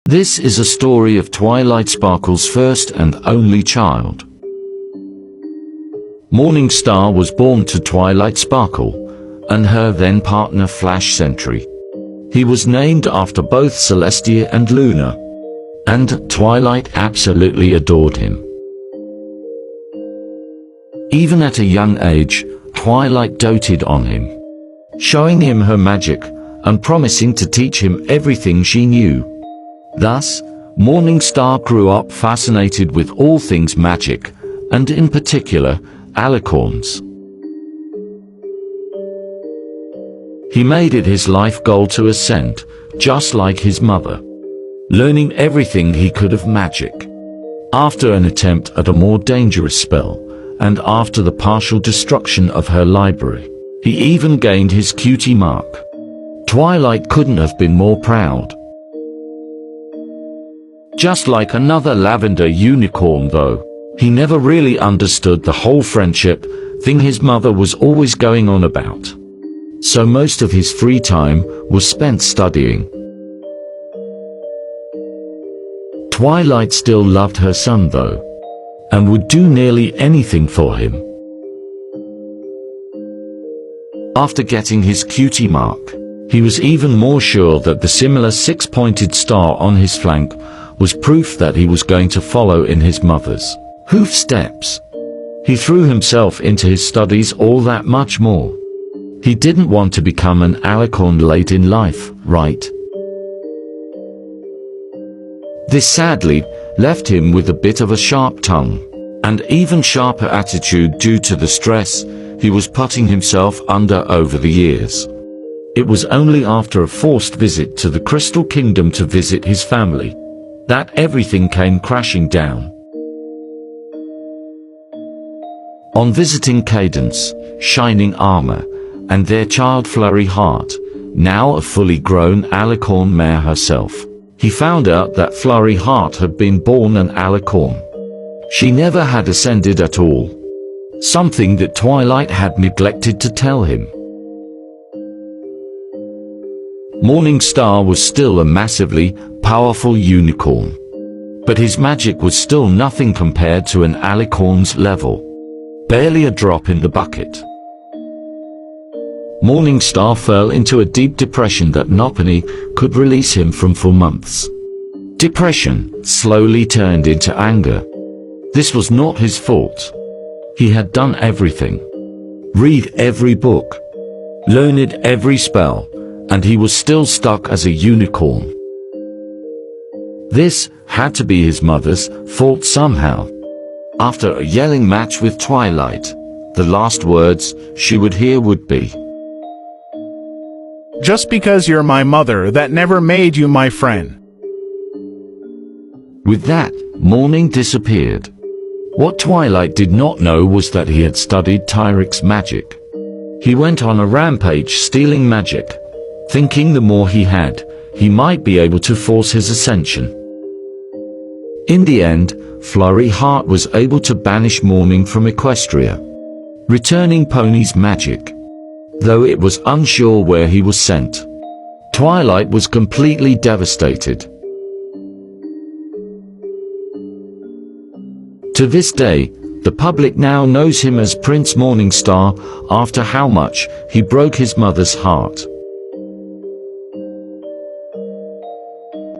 This is a story of Twilight Sparkle's first and only child. Morning Star was born to Twilight Sparkle and her then partner Flash Sentry. He was named after both Celestia and Luna, and Twilight absolutely adored him. Even at a young age, Twilight doted on him, showing him her magic and promising to teach him everything she knew. Thus, Morning Star grew up fascinated with all things magic, and in particular, alicorns. He made it his life goal to ascend, just like his mother, learning everything he could of magic. After an attempt at a more dangerous spell, and after the partial destruction of her library, he even gained his cutie mark. Twilight couldn't have been more proud. Just like another lavender unicorn though, he never really understood the whole friendship thing his mother was always going on about. So most of his free time was spent studying. Twilight still loved her son though, and would do nearly anything for him. After getting his cutie mark, he was even more sure that the similar six-pointed star on his flank was proof that he was going to follow in his mother's hoof steps. He threw himself into his studies all that much more. He didn't want to become an alicorn late in life, right? This sadly left him with a bit of a sharp tongue, and even sharper attitude due to the stress he was putting himself under over the years. It was only after a forced visit to the Crystal Kingdom to visit his family that everything came crashing down. On visiting Cadence, Shining Armor, and their child furryart, now a fully grown alicorn mare herself, he found out that furryart had been born an alicorn. She never had ascended at all, something that Twilight had neglected to tell him. Morning Star was still a massively powerful unicorn, but his magic was still nothing compared to an alicorn's level. Barely a drop in the bucket. Morning Star fell into a deep depression that notai could release him from for months. Depression slowly turned into anger. This was not his fault. He had done everything. Read every book. Learned every spell, and he was still stuck as a unicorn. This had to be his mother's fault somehow. After a yelling match with Twilight, the last words she would hear would be, "Just because you're my mother, that never made you my friend." With that, Morning disappeared. What Twilight did not know was that he had studied Tyrik's magic. He went on a rampage stealing magic, thinking the more he had, he might be able to force his ascension. In the end, furryart was able to banish Mourning from Equestria, returning Pony's magic, though it was unsure where he was sent. Twilight was completely devastated. To this day, the public now knows him as Prince Morning Star after how much he broke his mother's heart.